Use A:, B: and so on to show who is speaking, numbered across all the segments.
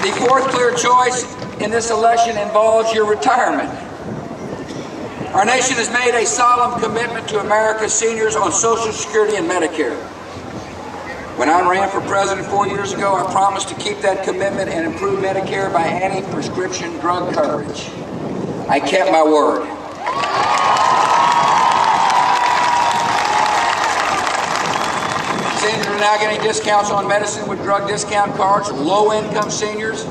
A: The fourth clear choice in this election involves your retirement. Our nation has made a solemn commitment to America's seniors on Social Security and Medicare. When I ran for president 4 years ago, I promised to keep that commitment and improve Medicare by adding prescription drug coverage. I kept my word. Seniors are now getting discounts on medicine with drug discount cards. Low-income seniors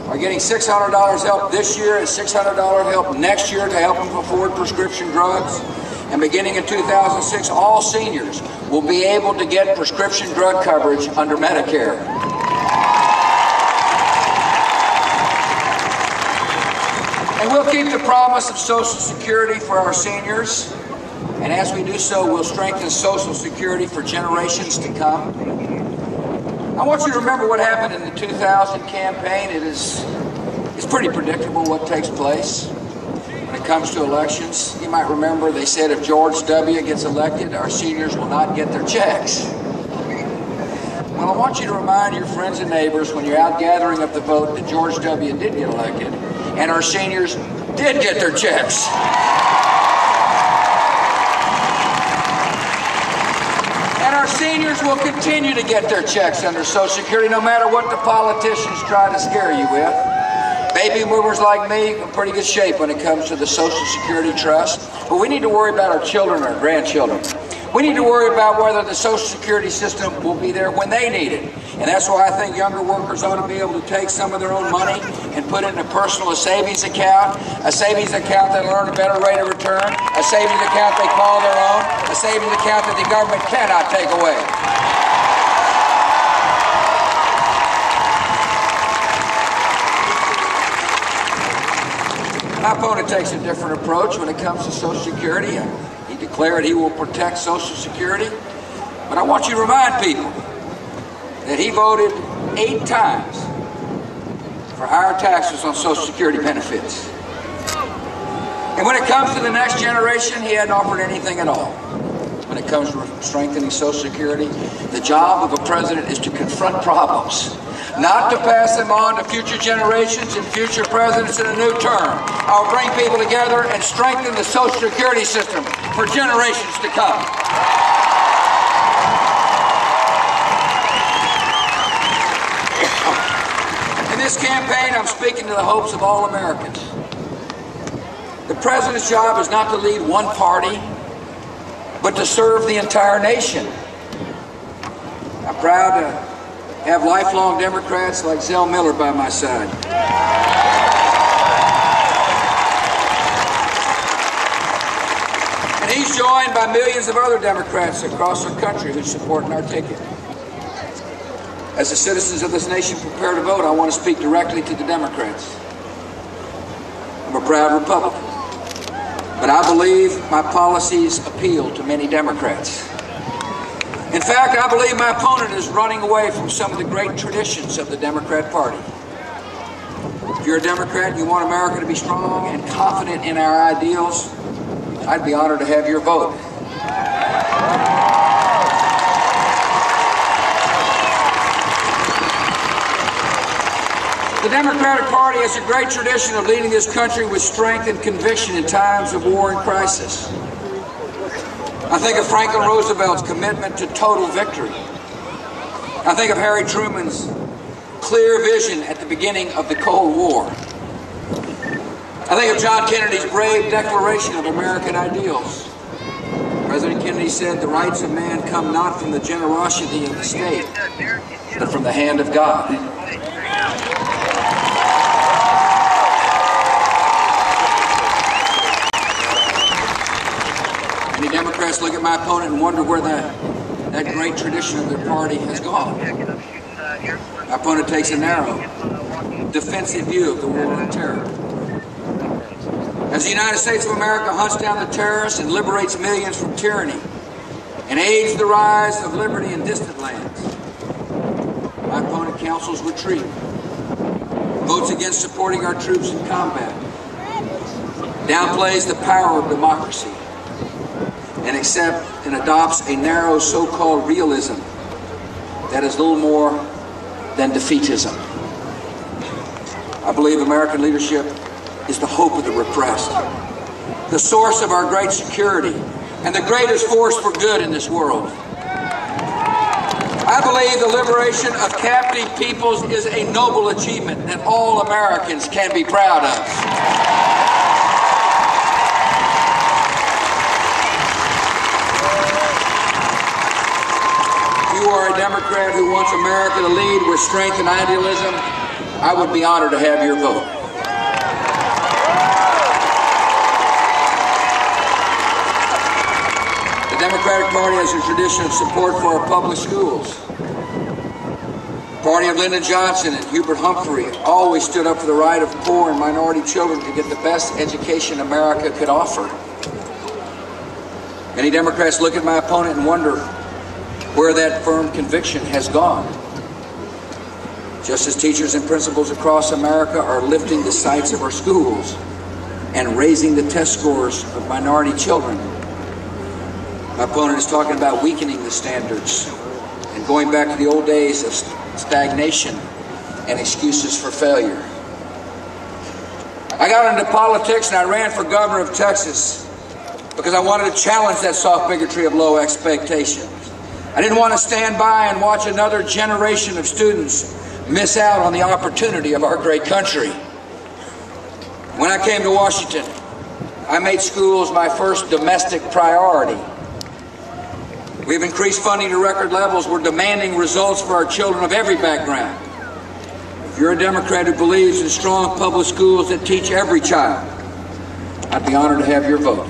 A: are getting $600 help this year and $600 help next year to help them afford prescription drugs. And beginning in 2006, all seniors will be able to get prescription drug coverage under Medicare. And we'll keep the promise of Social Security for our seniors. And as we do so, we'll strengthen Social Security for generations to come. I want you to remember what happened in the 2000 campaign. It's pretty predictable what takes place when it comes to elections. You might remember they said if George W. gets elected, our seniors will not get their checks. Well, I want you to remind your friends and neighbors when you're out gathering up the vote that George W. did get elected and our seniors did get their checks. And our seniors will continue to get their checks under Social Security no matter what the politicians try to scare you with. Baby boomers like me are in pretty good shape when it comes to the Social Security Trust, but we need to worry about our children and our grandchildren. We need to worry about whether the Social Security system will be there when they need it. And that's why I think younger workers ought to be able to take some of their own money and put it in a personal savings account that'll earn a better rate of return, a savings account they call their own, a savings account that the government cannot take away. My opponent takes a different approach when it comes to Social Security. He declared he will protect Social Security. But I want you to remind people that he voted 8 times for higher taxes on Social Security benefits. And when it comes to the next generation, he hadn't offered anything at all. When it comes to strengthening Social Security, the job of a president is to confront problems, not to pass them on to future generations and future presidents in a new term. I'll bring people together and strengthen the Social Security system for generations to come. In this campaign, I'm speaking to the hopes of all Americans. The president's job is not to lead one party, but to serve the entire nation. I'm proud to have lifelong Democrats like Zell Miller by my side. And he's joined by millions of other Democrats across our country who support our ticket. As the citizens of this nation prepare to vote, I want to speak directly to the Democrats. I'm a proud Republican, but I believe my policies appeal to many Democrats. In fact, I believe my opponent is running away from some of the great traditions of the Democrat Party. If you're a Democrat and you want America to be strong and confident in our ideals, I'd be honored to have your vote. The Democratic Party has a great tradition of leading this country with strength and conviction in times of war and crisis. I think of Franklin Roosevelt's commitment to total victory. I think of Harry Truman's clear vision at the beginning of the Cold War. I think of John Kennedy's brave declaration of American ideals. President Kennedy said, "The rights of man come not from the generosity of the state, but from the hand of God." Many Democrats look at my opponent and wonder where that great tradition of their party has gone. My opponent takes a narrow, defensive view of the war on terror. As the United States of America hunts down the terrorists and liberates millions from tyranny and aids the rise of liberty in distant lands, my opponent counsels retreat, votes against supporting our troops in combat, downplays the power of democracy, and accepts and adopts a narrow so-called realism that is little more than defeatism. I believe American leadership is the hope of the repressed, the source of our great security, and the greatest force for good in this world. I believe the liberation of captive peoples is a noble achievement that all Americans can be proud of. If you are a Democrat who wants America to lead with strength and idealism, I would be honored to have your vote. The Democratic Party has a tradition of support for our public schools. The party of Lyndon Johnson and Hubert Humphrey always stood up for the right of poor and minority children to get the best education America could offer. Many Democrats look at my opponent and wonder where that firm conviction has gone. Just as teachers and principals across America are lifting the sights of our schools and raising the test scores of minority children, my opponent is talking about weakening the standards and going back to the old days of stagnation and excuses for failure. I got into politics and I ran for governor of Texas because I wanted to challenge that soft bigotry of low expectations. I didn't want to stand by and watch another generation of students miss out on the opportunity of our great country. When I came to Washington, I made schools my first domestic priority. We've increased funding to record levels. We're demanding results for our children of every background. If you're a Democrat who believes in strong public schools that teach every child, I'd be honored to have your vote.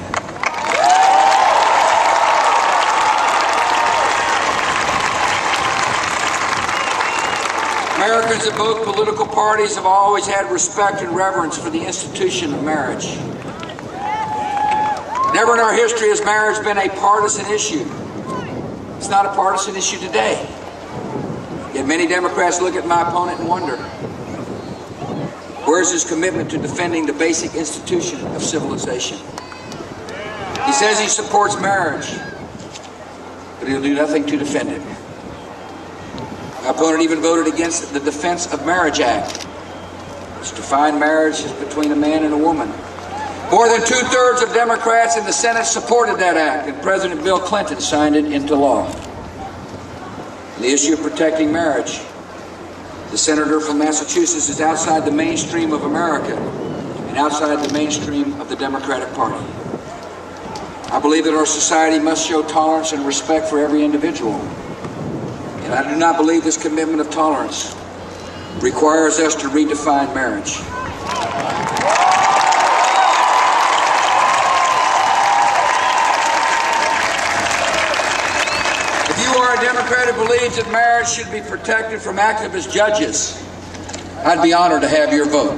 A: Americans of both political parties have always had respect and reverence for the institution of marriage. Never in our history has marriage been a partisan issue. It's not a partisan issue today. Yet many Democrats look at my opponent and wonder, where's his commitment to defending the basic institution of civilization? He says he supports marriage, but he'll do nothing to defend it. My opponent even voted against the Defense of Marriage Act, which defined marriage as between a man and a woman. More than 2/3 of Democrats in the Senate supported that act, and President Bill Clinton signed it into law. On the issue of protecting marriage, the senator from Massachusetts is outside the mainstream of America and outside the mainstream of the Democratic Party. I believe that our society must show tolerance and respect for every individual. And I do not believe this commitment of tolerance requires us to redefine marriage. If you are a Democrat who believes that marriage should be protected from activist judges, I'd be honored to have your vote.